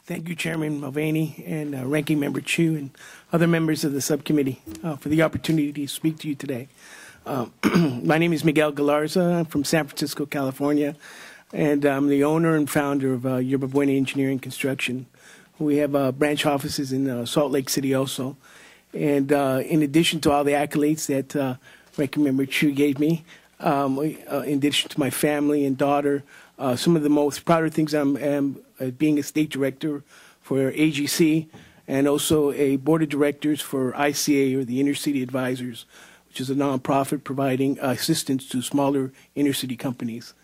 Thank you, Chairman Mulvaney and Ranking Member Chu and other members of the subcommittee for the opportunity to speak to you today. My name is Miguel Galarza. I'm from San Francisco, California, and I'm the owner and founder of Yerba Buena Engineering Construction. We have branch offices in Salt Lake City also. And in addition to all the accolades that Ranking Member Chu gave me, in addition to my family and daughter, some of the most prouder things am being a state director for AGC and also a board of directors for ICA, or the Inner City Advisors, which is a nonprofit providing assistance to smaller inner city companies.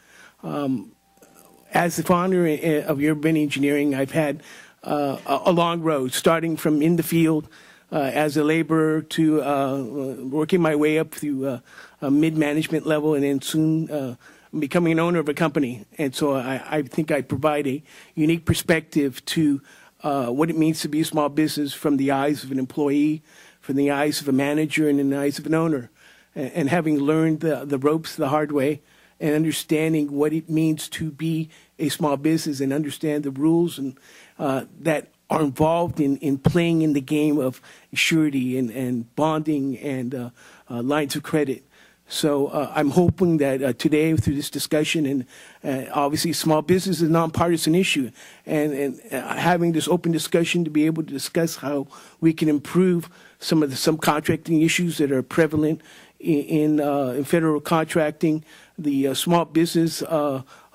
As the founder of Yerba Buena Engineering, I've had a long road, starting from in the field as a laborer to working my way up through a mid-management level, and then soon becoming an owner of a company. And so I think I provide a unique perspective to what it means to be a small business from the eyes of an employee, from the eyes of a manager, and in the eyes of an owner. And having learned the ropes the hard way and understanding what it means to be a small business and understand the rules and that are involved in playing in the game of surety and bonding and lines of credit. So I'm hoping that today, through this discussion, and obviously small business is a nonpartisan issue, and having this open discussion to be able to discuss how we can improve some of the subcontracting issues that are prevalent in federal contracting, the small business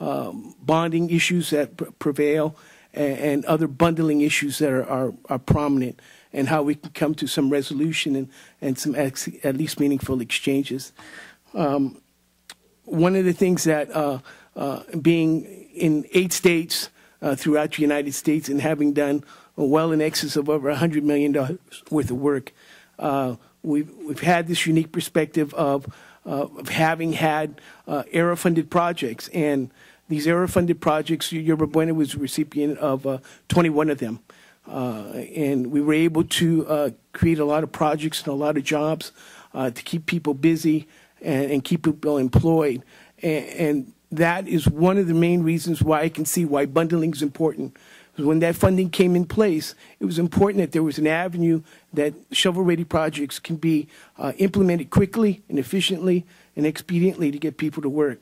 bonding issues that prevail, and other bundling issues that are prominent, and how we can come to some resolution and some at least meaningful exchanges. One of the things that being in 8 states throughout the United States and having done well in excess of over $100 million worth of work, we've had this unique perspective of having had ERA-funded projects. And these ERA-funded projects, Yerba Buena was a recipient of 21 of them. And we were able to create a lot of projects and a lot of jobs to keep people busy and keep people employed. And that is one of the main reasons why I can see why bundling is important. Because when that funding came in place, it was important that there was an avenue that shovel-ready projects can be implemented quickly and efficiently and expediently to get people to work.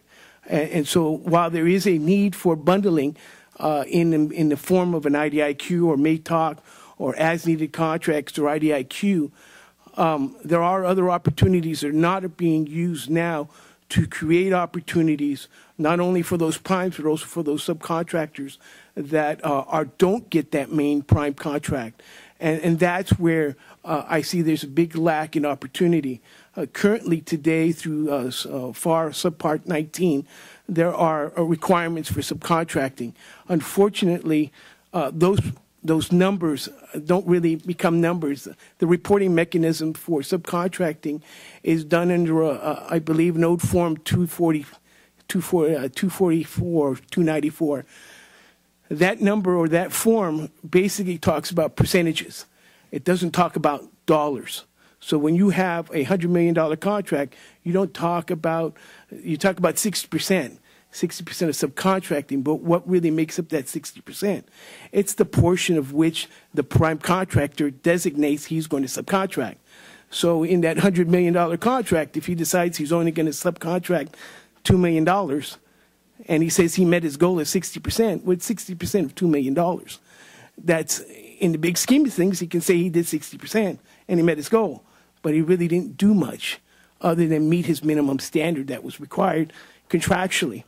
And so while there is a need for bundling in the form of an IDIQ or MATOC or as-needed contracts or IDIQ, there are other opportunities that are not being used now to create opportunities not only for those primes but also for those subcontractors that don't get that main prime contract. And that's where I see there's a big lack in opportunity. Currently today through FAR Subpart 19, there are requirements for subcontracting. Unfortunately, those numbers don't really become numbers. The reporting mechanism for subcontracting is done under, I believe, an old form 244, 294. That number or that form basically talks about percentages. It doesn't talk about dollars. So when you have a $100 million contract, you talk about 60%. 60% of subcontracting, but what really makes up that 60%? It's the portion of which the prime contractor designates he's going to subcontract. So in that $100 million contract, if he decides he's only going to subcontract $2 million, and he says he met his goal of 60%, with 60% of $2 million, that's, in the big scheme of things, he can say he did 60% and he met his goal, but he really didn't do much other than meet his minimum standard that was required contractually.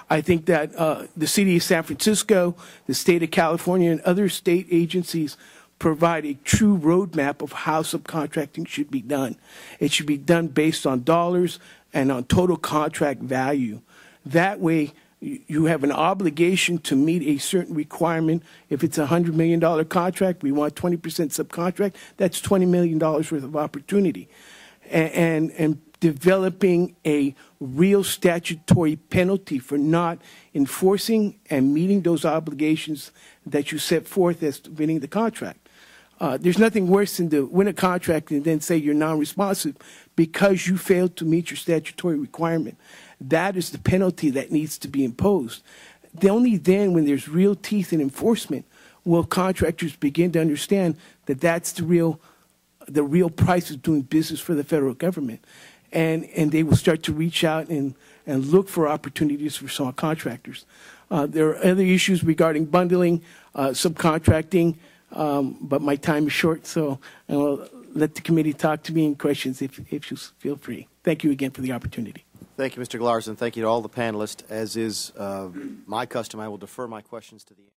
I think that the city of San Francisco, the state of California, and other state agencies provide a true roadmap of how subcontracting should be done. It should be done based on dollars and on total contract value. That way, you have an obligation to meet a certain requirement. If it's a $100 million contract, we want 20% subcontract, that's $20 million worth of opportunity. And developing a real statutory penalty for not enforcing and meeting those obligations that you set forth as winning the contract. There's nothing worse than to win a contract and then say you're non-responsive because you failed to meet your statutory requirement. That is the penalty that needs to be imposed. only then, when there's real teeth in enforcement, will contractors begin to understand that that's the real price of doing business for the federal government. And they will start to reach out and look for opportunities for small contractors. There are other issues regarding bundling, subcontracting, but my time is short, so I'll let the committee talk to me in questions if you feel free. Thank you again for the opportunity. Thank you, Mr. Galarza, and thank you to all the panelists. As is my custom, I will defer my questions to the